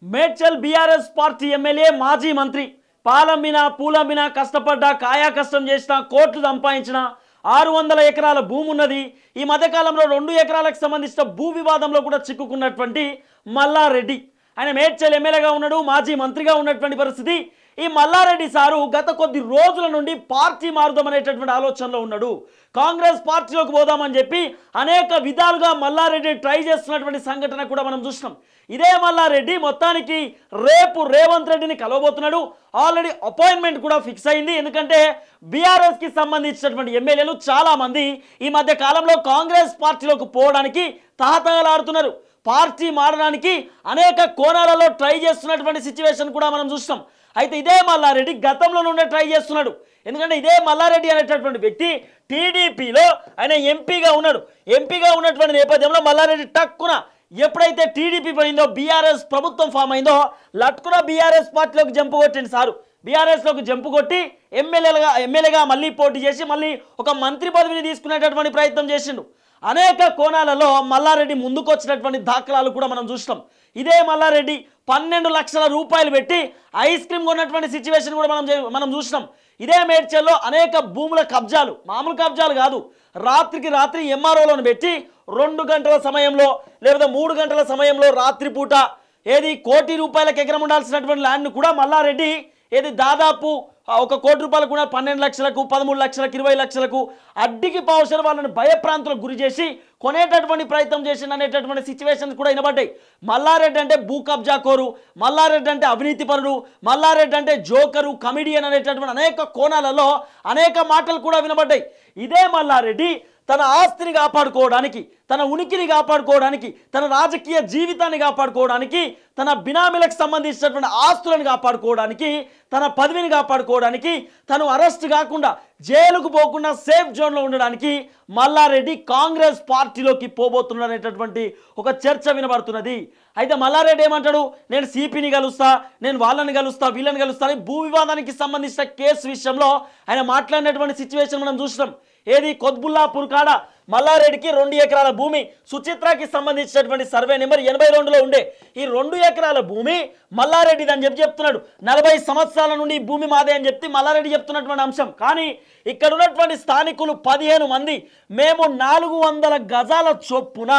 Medchal BRS party MLA మాజీ మంత్రి పాలమ్మిన పూలమ్మిన కష్టపడ్డ కాయా కష్టం చేసిన కోట్లు సంపాదించిన 600 ఎకరాల భూమి ఉన్నది. ఈ మధ్యకాలంలో 2 ఎకరాలకు సంబంధించిన భూ వివాదంలో కూడా చిక్కుకున్నటువంటి మల్లారెడ్డి ఆయన మేడ్చల్ ఎమ్మెల్యేగా ఉన్నాడు, మాజీ మంత్రిగా ఉన్నటువంటి పరిస్థితి. ఈ మల్లారెడ్డి సారు గత కొద్ది రోజుల నుండి పార్టీ మారుదామనేటటువంటి ఆలోచనలో ఉన్నాడు. కాంగ్రెస్ పార్టీలోకి పోదామని చెప్పి అనేక విధాలుగా మల్లారెడ్డి ట్రై చేస్తున్నటువంటి సంఘటన కూడా మనం చూస్తున్నాం. ఇదే మల్లారెడ్డి మొత్తానికి రేపు రేవంత్ రెడ్డిని కలవబోతున్నాడు. ఆల్రెడీ అపాయింట్మెంట్ కూడా ఫిక్స్ అయింది. ఎందుకంటే బీఆర్ఎస్కి సంబంధించినటువంటి ఎమ్మెల్యేలు చాలామంది ఈ మధ్య కాలంలో కాంగ్రెస్ పార్టీలోకి పోవడానికి తహతహలాడుతున్నారు. పార్టీ మారడానికి అనేక కోణాలలో ట్రై చేస్తున్నటువంటి సిచ్యువేషన్ కూడా మనం చూస్తాం. అయితే ఇదే మల్లారెడ్డి గతంలో నుండే ట్రై చేస్తున్నాడు. ఎందుకంటే ఇదే మల్లారెడ్డి అనేటటువంటి వ్యక్తి టీడీపీలో ఆయన ఎంపీగా ఉన్నాడు. ఎంపీగా ఉన్నటువంటి నేపథ్యంలో మల్లారెడ్డి టక్కున ఎప్పుడైతే టీడీపీ పోయిందో, బీఆర్ఎస్ ప్రభుత్వం ఫామ్ అయిందో, లట్టుకున బీఆర్ఎస్ పార్టీలోకి జంపు కొట్టింది సారు. బీఆర్ఎస్లోకి జంపు కొట్టి ఎమ్మెల్యేగా మళ్ళీ పోటీ చేసి మళ్ళీ ఒక మంత్రి పదవిని తీసుకునేటటువంటి ప్రయత్నం చేసిండు. అనేక కోణాలలో మల్లారెడ్డి ముందుకు వచ్చినటువంటి దాఖలాలు కూడా మనం చూస్తాం. ఇదే మల్లారెడ్డి 12 లక్షల రూపాయలు పెట్టి ఐస్ క్రీమ్ కొన్నటువంటి సిచ్యువేషన్ కూడా మనం చూసినాం. ఇదే మేడ్చల్లో అనేక భూముల కబ్జాలు, మామూలు కబ్జాలు కాదు, రాత్రికి రాత్రి ఎంఆర్ఓలను పెట్టి 2 గంటల సమయంలో లేదా 3 గంటల సమయంలో రాత్రిపూట ఏది ₹1 కోటి ఎకరం ఉండాల్సినటువంటి ల్యాండ్ను కూడా మల్లారెడ్డి ఏది దాదాపు ₹1 కోటి కూడా 12 లక్షలకు, 13 లక్షలకు, 20 లక్షలకు అడ్డికి పావుసరి వాళ్ళని భయప్రాంతులకు గురి చేసి కొనేటటువంటి ప్రయత్నం చేసింది అనేటటువంటి సిచ్యువేషన్స్ కూడా వినబడ్డాయి. మల్లారెడ్డి అంటే భూ కబ్జా కోరు, మల్లారెడ్డి అంటే అవినీతిపరుడు, మల్లారెడ్డి అంటే జోకరు, కమిడియన్ అనేటటువంటి అనేక కోణాలలో అనేక మాటలు కూడా వినబడ్డాయి. ఇదే మల్లారెడ్డి తన ఆస్తిని కాపాడుకోవడానికి, తన ఉనికిని కాపాడుకోవడానికి, తన రాజకీయ జీవితాన్ని కాపాడుకోవడానికి, తన బినామీలకు సంబంధించినటువంటి ఆస్తులను కాపాడుకోవడానికి, తన పదవిని కాపాడుకోవడానికి, తను అరెస్ట్ కాకుండా జైలుకు పోకుండా సేఫ్ జోన్లో ఉండడానికి మల్లారెడ్డి కాంగ్రెస్ పార్టీలోకి పోబోతున్నారనేటటువంటి ఒక చర్చ వినబడుతున్నది. అయితే మల్లారెడ్డి ఏమంటాడు, నేను సిపిని కలుస్తా, నేను వాళ్ళని కలుస్తా, వీళ్ళని కలుస్తా అని భూ వివాదానికి సంబంధించిన కేసు విషయంలో ఆయన మాట్లాడినటువంటి సిచ్యువేషన్ మనం చూసినాం. ఏది కొత్బుల్లాపూర్ కాడ మల్లారెడ్డికి 2 ఎకరాల భూమి సుచిత్రకి సంబంధించినటువంటి సర్వే నెంబర్ 82లో ఉండే ఈ 2 ఎకరాల భూమి మల్లారెడ్డిది అని చెప్తున్నాడు. 40 సంవత్సరాల నుండి ఈ భూమి మాదే అని చెప్పి మల్లారెడ్డి చెప్తున్నటువంటి అంశం. కానీ ఇక్కడ ఉన్నటువంటి స్థానికులు 15 మంది మేము 400 గజాల చొప్పున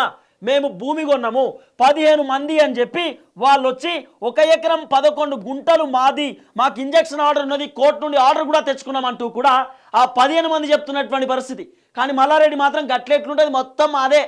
మేము భూమి కొన్నాము 15 మంది అని చెప్పి వాళ్ళు వచ్చి 1 ఎకరం 11 గుంటలు మాది, మాకు ఇంజక్షన్ ఆర్డర్ ఉన్నది, కోర్టు నుండి ఆర్డర్ కూడా తెచ్చుకున్నామంటూ కూడా ఆ 15 మంది చెప్తున్నటువంటి పరిస్థితి. కానీ మల్లారెడ్డి మాత్రం గట్లెట్లుంటుంది, మొత్తం అదే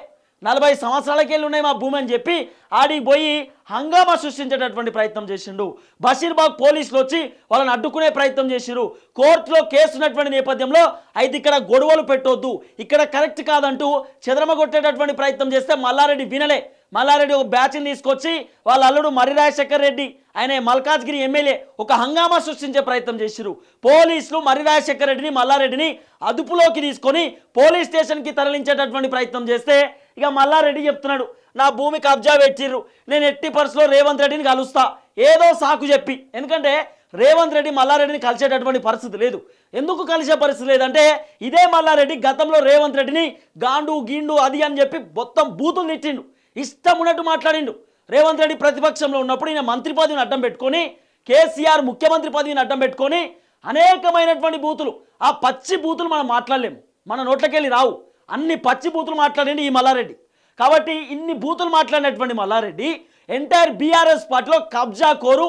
40 సంవత్సరాలకి వెళ్ళి ఉన్నాయి మా భూమి అని చెప్పి ఆడికి పోయి హంగామా సృష్టించేటటువంటి ప్రయత్నం చేసిండు. బషీర్బాగ్ పోలీసులు వచ్చి వాళ్ళని అడ్డుకునే ప్రయత్నం చేసిరు. కోర్టులో కేసు ఉన్నటువంటి నేపథ్యంలో అయితే ఇక్కడ గొడవలు పెట్టొద్దు, ఇక్కడ కరెక్ట్ కాదంటూ చెదరమగొట్టేటటువంటి ప్రయత్నం చేస్తే మల్లారెడ్డి వినలే. మల్లారెడ్డి ఒక బ్యాచ్ని తీసుకొచ్చి వాళ్ళ అల్లుడు మర్రి రాజశేఖర్ రెడ్డి ఆయన మల్కాజ్గిరి ఎమ్మెల్యే ఒక హంగామా సృష్టించే ప్రయత్నం చేసిరు. పోలీసులు మర్రి రాజశేఖర్ రెడ్డిని మల్లారెడ్డిని అదుపులోకి తీసుకొని పోలీస్ స్టేషన్కి తరలించేటటువంటి ప్రయత్నం చేస్తే ఇక మల్లారెడ్డి చెప్తున్నాడు, నా భూమి కబ్జా పెట్టిర్రు, నేను ఎట్టి పరిస్థితిలో రేవంత్ రెడ్డిని కలుస్తా ఏదో సాకు చెప్పి. ఎందుకంటే రేవంత్ రెడ్డి మల్లారెడ్డిని కలిసేటటువంటి పరిస్థితి లేదు. ఎందుకు కలిసే పరిస్థితి లేదంటే ఇదే మల్లారెడ్డి గతంలో రేవంత్ రెడ్డిని గాండు గీండు అది అని చెప్పి మొత్తం బూతులు తిట్టిండు, ఇష్టం ఉన్నట్టు మాట్లాడిండు. రేవంత్ రెడ్డి ప్రతిపక్షంలో ఉన్నప్పుడు ఈయన మంత్రి పదవిని అడ్డం పెట్టుకొని, కేసీఆర్ ముఖ్యమంత్రి పదవిని అడ్డం పెట్టుకొని అనేకమైనటువంటి బూతులు, ఆ పచ్చి బూతులు మనం మాట్లాడలేము, మన నోట్లకెళ్ళి రావు, అన్ని పచ్చి బూతులు మాట్లాడండి ఈ మల్లారెడ్డి. కాబట్టి ఇన్ని బూతులు మాట్లాడినటువంటి మల్లారెడ్డి ఎంటైర్ బీఆర్ఎస్ పార్టీలో కబ్జా కోరు,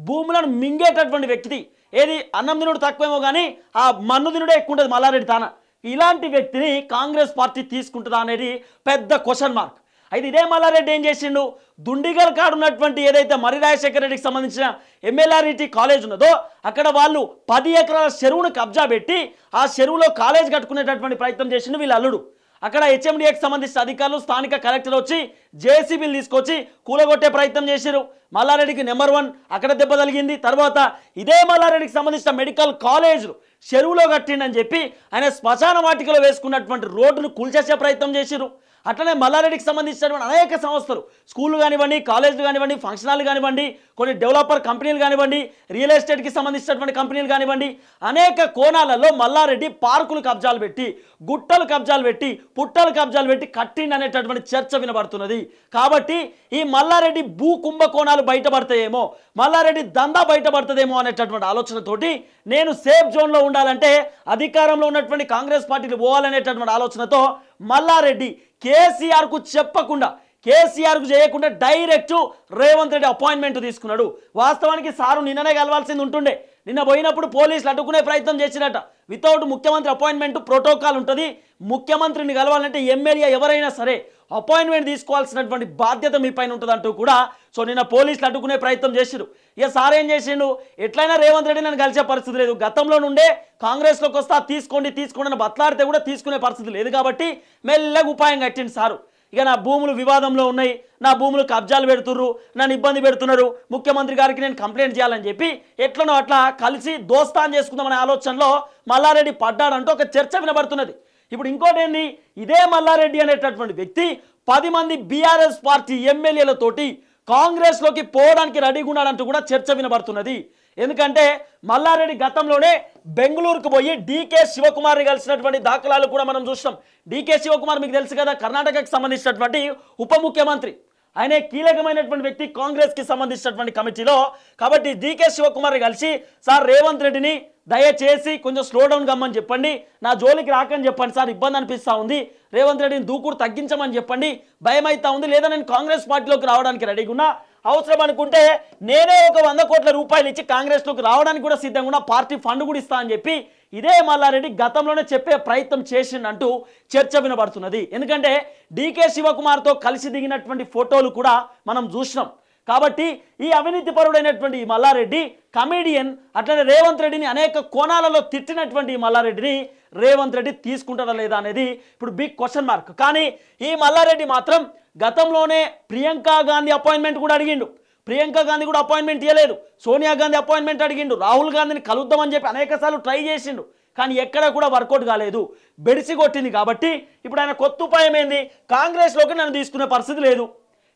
భూములను మింగేటటువంటి వ్యక్తి. ఏది అన్నం తినుడు తక్కువేమో కానీ ఆ మన్ను తినుడే ఎక్కువ ఉంటుంది మల్లారెడ్డి తాన. ఇలాంటి వ్యక్తిని కాంగ్రెస్ పార్టీ తీసుకుంటుందా అనేది పెద్ద క్వశ్చన్ మార్క్. అయితే ఇదే మల్లారెడ్డి ఏం చేసిండు, దుండిగల్ కాడ ఉన్నటువంటి ఏదైతే మర్రి రాజశేఖర రెడ్డికి సంబంధించిన ఎంఎల్ఆర్ఈటీ కాలేజ్ ఉన్నదో అక్కడ వాళ్ళు 10 ఎకరాల చెరువును కబ్జా పెట్టి ఆ చెరువులో కాలేజ్ కట్టుకునేటటువంటి ప్రయత్నం చేసిండు వీళ్ళ అల్లుడు. అక్కడ హెచ్ఎండిఏకి సంబంధించిన అధికారులు స్థానిక కలెక్టర్ వచ్చి జేసీబీలు తీసుకొచ్చి కూలగొట్టే ప్రయత్నం చేశారు. మల్లారెడ్డికి నెంబర్ 1 అక్కడ దెబ్బ తగిలింది. తర్వాత ఇదే మల్లారెడ్డికి సంబంధించిన మెడికల్ కాలేజీలు చెరువులో కట్టిండని చెప్పి ఆయన శ్మశాన వాటికలో వేసుకున్నటువంటి రోడ్డును కూల్చేసే ప్రయత్నం చేశారు. అట్లనే మల్లారెడ్డికి సంబంధించినటువంటి అనేక సంస్థలు, స్కూళ్ళు కానివ్వండి, కాలేజీలు కానివ్వండి, ఫంక్షన్ హాల్ కానివ్వండి, కొన్ని డెవలపర్ కంపెనీలు కానివ్వండి, రియల్ ఎస్టేట్కి సంబంధించినటువంటి కంపెనీలు కానివ్వండి, అనేక కోణాలలో మల్లారెడ్డి పార్కులు కబ్జాలు పెట్టి, గుట్టలు కబ్జాలు పెట్టి, పుట్టలు కబ్జాలు పెట్టి కట్టిండి అనేటటువంటి చర్చ వినబడుతున్నది. కాబట్టి ఈ మల్లారెడ్డి భూ కుంభకోణాలు బయటపడతాయేమో, మల్లారెడ్డి దందా బయటపడుతుందేమో అనేటటువంటి ఆలోచనతోటి నేను సేఫ్ జోన్లో ఉండాలంటే అధికారంలో ఉన్నటువంటి కాంగ్రెస్ పార్టీలు పోవాలనేటటువంటి ఆలోచనతో మల్లారెడ్డి కేసీఆర్కు చెప్పకుండా, కేసీఆర్కు చేయకుండా డైరెక్ట్ రేవంత్ రెడ్డి అపాయింట్మెంట్ తీసుకున్నాడు. వాస్తవానికి సారు నిన్ననే కలవాల్సింది ఉంటుండే, నిన్న పోయినప్పుడు పోలీసులు అడ్డుకునే ప్రయత్నం చేసినట్ట. వితౌట్ ముఖ్యమంత్రి అపాయింట్మెంట్ ప్రోటోకాల్ ఉంటుంది. ముఖ్యమంత్రిని కలవాలంటే ఎమ్మెల్యే ఎవరైనా సరే అపాయింట్మెంట్ తీసుకోవాల్సినటువంటి బాధ్యత మీ పైన ఉంటుందంటూ కూడా సో నిన్న పోలీసులు అడ్డుకునే ప్రయత్నం చేసిరు. ఇక సార్ ఏం చేసిండు, ఎట్లయినా రేవంత్ రెడ్డి నన్ను కలిసే పరిస్థితి లేదు, గతంలో నుండే కాంగ్రెస్లోకి వస్తా తీసుకోండి అని బతలాడితే కూడా తీసుకునే పరిస్థితి లేదు కాబట్టి మెల్లగా ఉపాయం కట్టిండు సారు. ఇక నా భూములు వివాదంలో ఉన్నాయి, నా భూములు కబ్జాలు పెడుతుర్రు, నన్ను ఇబ్బంది పెడుతున్నారు, ముఖ్యమంత్రి గారికి నేను కంప్లైంట్ చేయాలని చెప్పి ఎట్లనో అట్లా కలిసి దోస్తాన్ చేసుకుందామనే ఆలోచనలో మల్లారెడ్డి పడ్డాడంటూ ఒక చర్చ వినబడుతున్నది. ఇప్పుడు ఇంకోటి ఏంది, ఇదే మల్లారెడ్డి అనేటటువంటి వ్యక్తి 10 మంది బీఆర్ఎస్ పార్టీ ఎమ్మెల్యేలతోటి కాంగ్రెస్లోకి పోవడానికి రెడీగా ఉన్నాడంటూ కూడా చర్చ వినబడుతున్నది. ఎందుకంటే మల్లారెడ్డి గతంలోనే బెంగళూరుకు పోయి డీకే శివకుమార్ని కలిసినటువంటి దాఖలాలు కూడా మనం చూస్తాం. డీకే శివకుమార్ మీకు తెలుసు కదా, కర్ణాటకకు సంబంధించినటువంటి ఉప ముఖ్యమంత్రి, ఆయన కీలకమైనటువంటి వ్యక్తి కాంగ్రెస్కి సంబంధించినటువంటి కమిటీలో. కాబట్టి డీకే శివకుమార్ని కలిసి సార్ రేవంత్ రెడ్డిని దయచేసి కొంచెం స్లో డౌన్ కమ్మని చెప్పండి, నా జోలికి రాకని చెప్పండి సార్, ఇబ్బంది అనిపిస్తూ ఉంది, రేవంత్ రెడ్డిని దూకుడు తగ్గించమని చెప్పండి, భయం అవుతా ఉంది, లేదా నేను కాంగ్రెస్ పార్టీలోకి రావడానికి రెడీగా ఉన్నా, అవసరం అనుకుంటే నేనే ఒక 100 కోట్ల రూపాయలు ఇచ్చి కాంగ్రెస్లోకి రావడానికి కూడా సిద్ధంగా ఉన్నా, పార్టీ ఫండ్ కూడా ఇస్తా అని చెప్పి ఇదే మల్లారెడ్డి గతంలోనే చెప్పే ప్రయత్నం చేసిండంటూ చర్చ వినబడుతున్నది. ఎందుకంటే డీకే శివకుమార్తో కలిసి దిగినటువంటి ఫోటోలు కూడా మనం చూసినాం. కాబట్టి ఈ అవినీతి పరుడైనటువంటి ఈ మల్లారెడ్డి కమేడియన్, అట్లనే రేవంత్ రెడ్డిని అనేక కోణాలలో తిట్టినటువంటి ఈ మల్లారెడ్డిని రేవంత్ రెడ్డి తీసుకుంటాడా లేదా అనేది ఇప్పుడు బిగ్ క్వశ్చన్ మార్క్. కానీ ఈ మల్లారెడ్డి మాత్రం గతంలోనే ప్రియాంక గాంధీ అపాయింట్మెంట్ కూడా అడిగిండు, ప్రియాంక గాంధీ కూడా అపాయింట్మెంట్ ఇవ్వలేదు, సోనియా గాంధీ అపాయింట్మెంట్ అడిగిండు, రాహుల్ గాంధీని కలుద్దామని చెప్పి అనేకసార్లు ట్రై చేసిండు, కానీ ఎక్కడ కూడా వర్కౌట్ కాలేదు, బెడిసి కొట్టింది. కాబట్టి ఇప్పుడు ఆయన కొత్త ఉపాయం ఏంది, కాంగ్రెస్లోకి నన్ను తీసుకునే పరిస్థితి లేదు,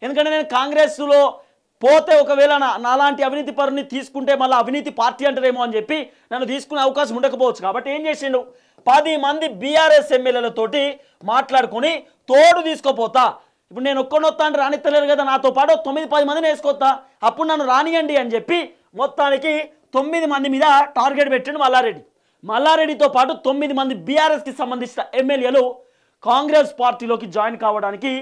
ఎందుకంటే నేను కాంగ్రెస్లో పోతే ఒకవేళ నాలాంటి అవినీతి పరుని తీసుకుంటే మళ్ళీ అవినీతి పార్టీ అంటారేమో అని చెప్పి నన్ను తీసుకునే అవకాశం ఉండకపోవచ్చు. కాబట్టి ఏం చేసిండు, 10 మంది బీఆర్ఎస్ ఎమ్మెల్యేలతోటి మాట్లాడుకొని తోడు తీసుకోపోతా, ఇప్పుడు నేను ఒక్కనొత్తా అంటే రానిత్తలేరు కదా, నాతో పాటు 9-10 మందిని వేసుకోతా, అప్పుడు నన్ను రానియండి అని చెప్పి మొత్తానికి 9 మంది మీద టార్గెట్ పెట్టిండు మల్లారెడ్డి. మల్లారెడ్డితో పాటు 9 మంది బీఆర్ఎస్కి సంబంధించిన ఎమ్మెల్యేలు కాంగ్రెస్ పార్టీలోకి జాయిన్ కావడానికి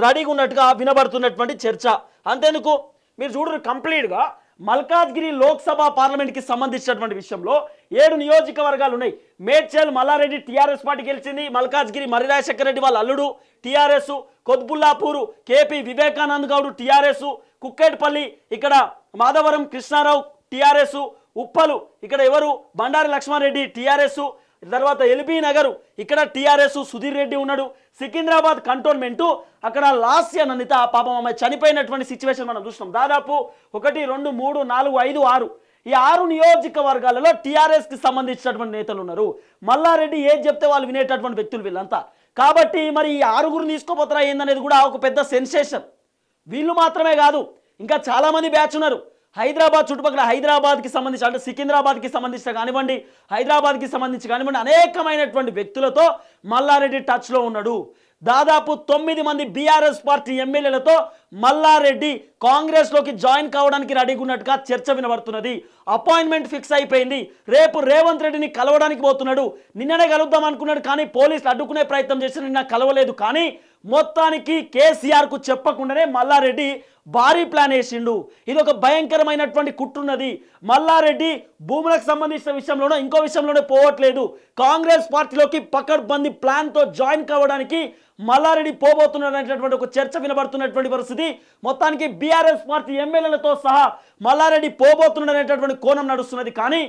రెడీగా ఉన్నట్టుగా వినబడుతున్నటువంటి చర్చ. అంతేందుకు మీరు చూడరు, కంప్లీట్గా మల్కాజ్గిరి లోక్సభ పార్లమెంట్కి సంబంధించినటువంటి విషయంలో 7 నియోజకవర్గాలు ఉన్నాయి. మేడ్చల్ మల్లారెడ్డి టీఆర్ఎస్ పార్టీ గెలిచింది, మల్కాజ్గిరి మర్రి రాజశేఖర రెడ్డి వాళ్ళ అల్లుడు TRS, Quthbullapur KP Vivekanand Goud TRS, Kukatpally ఇక్కడ మాధవరం కృష్ణారావు టీఆర్ఎస్, ఉప్పలు ఇక్కడ ఎవరు బండారి లక్ష్మారెడ్డి టీఆర్ఎస్, తర్వాత ఎల్బీ నగర్ ఇక్కడ టీఆర్ఎస్ సుధీర్ రెడ్డి ఉన్నాడు, సికింద్రాబాద్ కంటోన్మెంటు అక్కడ లాస్య నన్నిత పాపం ఆమె చనిపోయినటువంటి సిచ్యువేషన్ మనం చూస్తున్నాం. దాదాపు 1, 2, 3, 4, 5, 6 ఈ 6 నియోజకవర్గాలలో టీఆర్ఎస్కి సంబంధించినటువంటి నేతలు ఉన్నారు. మల్లారెడ్డి ఏది చెప్తే వాళ్ళు వినేటటువంటి వ్యక్తులు వీళ్ళంతా. కాబట్టి మరి ఈ 6గురు తీసుకోపోతారా ఏందనేది కూడా ఒక పెద్ద సెన్సేషన్. వీళ్ళు మాత్రమే కాదు, ఇంకా చాలామంది బ్యాచ్ ఉన్నారు. హైదరాబాద్ చుట్టుపక్కల హైదరాబాద్కి సంబంధించి అంటే సికింద్రాబాద్కి సంబంధించిన కానివ్వండి, హైదరాబాద్కి సంబంధించి కానివ్వండి, అనేకమైనటువంటి వ్యక్తులతో మల్లారెడ్డి టచ్లో ఉన్నాడు. దాదాపు 9 మంది బీఆర్ఎస్ పార్టీ ఎమ్మెల్యేలతో మల్లారెడ్డి కాంగ్రెస్లోకి జాయిన్ కావడానికి రెడీగా ఉన్నట్టుగా చర్చ వినబడుతున్నది. అపాయింట్మెంట్ ఫిక్స్ అయిపోయింది, రేపు రేవంత్ రెడ్డిని కలవడానికి పోతున్నాడు. నిన్ననే కలుద్దాం అనుకున్నాడు, కానీ పోలీసులు అడ్డుకునే ప్రయత్నం చేసి నిన్న కలవలేదు. కానీ మొత్తానికి కేసీఆర్కు చెప్పకుండానే మల్లారెడ్డి భారీ ప్లాన్ వేసిండు. ఇది ఒక భయంకరమైనటువంటి కుట్రున్నది. మల్లారెడ్డి భూములకు సంబంధించిన విషయంలోనో ఇంకో విషయంలోనే పోవట్లేదు, కాంగ్రెస్ పార్టీలోకి పకడ్బందీ ప్లాన్తో జాయిన్ కావడానికి మల్లారెడ్డి పోబోతున్నాడు అనేటటువంటి ఒక చర్చ వినబడుతున్నటువంటి పరిస్థితి. మొత్తానికి బీఆర్ఎస్ పార్టీ ఎమ్మెల్యేలతో సహా మల్లారెడ్డి పోబోతున్నాడు అనేటటువంటి కోణం నడుస్తున్నది. కానీ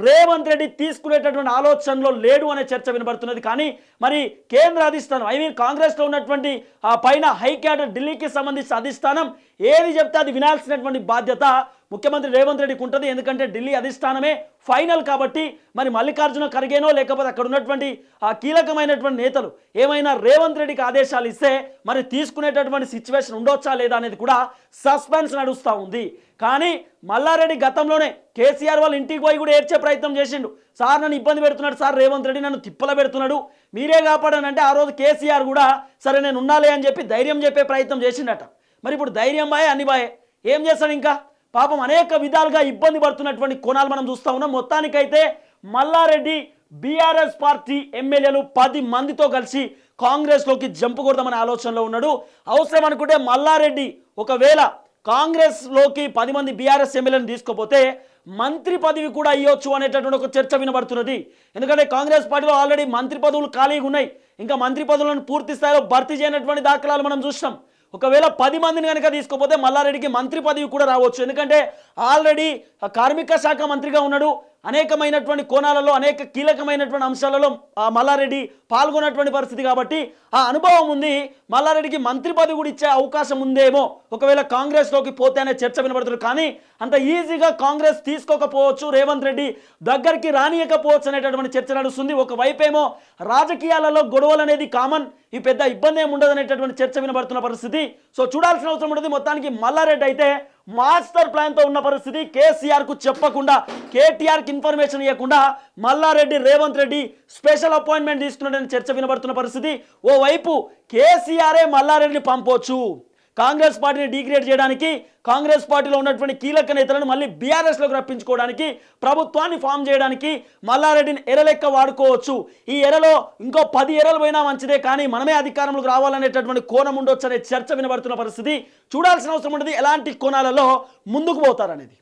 రేవంత్ రెడ్డి తీసుకునేటటువంటి ఆలోచనలో లేడు అనే చర్చ వినబడుతున్నది. కానీ మరి కేంద్ర అధిష్టానం కాంగ్రెస్లో ఉన్నటువంటి ఆ పైన హైక్యాడర్ ఢిల్లీకి సంబంధించిన అధిష్టానం ఏది చెప్తే అది వినాల్సినటువంటి బాధ్యత ముఖ్యమంత్రి రేవంత్ రెడ్డికి ఉంటుంది. ఎందుకంటే ఢిల్లీ అధిష్టానమే ఫైనల్ కాబట్టి మరి మల్లికార్జున ఖర్గేనో లేకపోతే అక్కడ ఉన్నటువంటి ఆ కీలకమైనటువంటి నేతలు ఏమైనా రేవంత్ రెడ్డికి ఆదేశాలు ఇస్తే మరి తీసుకునేటటువంటి సిచ్యువేషన్ ఉండొచ్చా లేదా అనేది కూడా సస్పెన్స్ నడుస్తూ ఉంది. కానీ మల్లారెడ్డి గతంలోనే కేసీఆర్ వాళ్ళ ఇంటికి పోయి కూడా ఏడ్చే ప్రయత్నం చేసిండు. సార్ నన్ను ఇబ్బంది పెడుతున్నాడు, సార్ రేవంత్ రెడ్డి నన్ను తిప్పల పెడుతున్నాడు, మీరే కాపాడనంటే ఆ రోజు కేసీఆర్ కూడా సరే నేను ఉన్నాలే అని చెప్పి ధైర్యం చెప్పే ప్రయత్నం చేసిండట. మరి ఇప్పుడు ధైర్యం బాయే అన్ని బాయే, ఏం చేస్తాడు ఇంకా? పాపం అనేక విధాలుగా ఇబ్బంది పడుతున్నటువంటి కోణాలు మనం చూస్తూ ఉన్నాం. మొత్తానికైతే మల్లారెడ్డి బీఆర్ఎస్ పార్టీ ఎమ్మెల్యేలు 10 మందితో కలిసి కాంగ్రెస్లోకి జంపు కొడదామనే ఆలోచనలో ఉన్నాడు. అవసరం అనుకుంటే మల్లారెడ్డి ఒకవేళ కాంగ్రెస్లోకి 10 మంది బీఆర్ఎస్ ఎమ్మెల్యేలను తీసుకోపోతే మంత్రి పదవి కూడా ఇవ్వచ్చు అనేటటువంటి ఒక చర్చ వినబడుతున్నది. ఎందుకంటే కాంగ్రెస్ పార్టీలో ఆల్రెడీ మంత్రి పదవులు ఖాళీగా ఉన్నాయి, ఇంకా మంత్రి పదవులను పూర్తి స్థాయిలో భర్తీ చేయనటువంటి దాఖలాలు మనం చూసినాం. ఒకవేళ 10 మందిని కనుక తీసుకోపోతే మల్లారెడ్డికి మంత్రి పదవి కూడా రావచ్చు. ఎందుకంటే ఆల్రెడీ కార్మిక శాఖ మంత్రిగా ఉన్నాడు, అనేకమైనటువంటి కోణాలలో అనేక కీలకమైనటువంటి అంశాలలో మల్లారెడ్డి పాల్గొన్నటువంటి పరిస్థితి కాబట్టి ఆ అనుభవం ఉంది. మల్లారెడ్డికి మంత్రి పదవి కూడా ఇచ్చే అవకాశం ఉందేమో ఒకవేళ కాంగ్రెస్లోకి పోతే అనే చర్చ వినబడుతుంది. కానీ అంత ఈజీగా కాంగ్రెస్ తీసుకోకపోవచ్చు, రేవంత్ రెడ్డి దగ్గరికి రానియకపోవచ్చు అనేటటువంటి చర్చ నడుస్తుంది. ఒకవైపేమో రాజకీయాలలో గొడవలు అనేది కామన్, ఈ పెద్ద ఇబ్బంది ఏమి ఉండదు అనేటటువంటి చర్చ వినబడుతున్న పరిస్థితి. సో చూడాల్సిన అవసరం ఉంటుంది. మొత్తానికి మల్లారెడ్డి అయితే మాస్టర్ ప్లాన్తో ఉన్న పరిస్థితి. కేసీఆర్కు చెప్పకుండా, కేటీఆర్కి ఇన్ఫర్మేషన్ ఇవ్వకుండా మల్లారెడ్డి రేవంత్ రెడ్డి స్పెషల్ అపాయింట్మెంట్ తీసుకున్నాడని చర్చ వినబడుతున్న పరిస్థితి. ఓవైపు కేసీఆరే మల్లారెడ్డిని పంపొచ్చు కాంగ్రెస్ పార్టీని డిగ్రేడ్ చేయడానికి, కాంగ్రెస్ పార్టీలో ఉన్నటువంటి కీలక నేతలను మళ్ళీ బీఆర్ఎస్లోకి రప్పించుకోవడానికి, ప్రభుత్వాన్ని ఫామ్ చేయడానికి మల్లారెడ్డిని ఎరలెక్క వాడుకోవచ్చు. ఈ ఎరలో ఇంకో 10 ఎరలు పోయినా మంచిదే, కానీ మనమే అధికారంలోకి రావాలనేటటువంటి కోణం ఉండొచ్చు అనే చర్చ వినబడుతున్న పరిస్థితి. చూడాల్సిన అవసరం ఉంటుంది ఎలాంటి కోణాలలో ముందుకు పోతారనేది.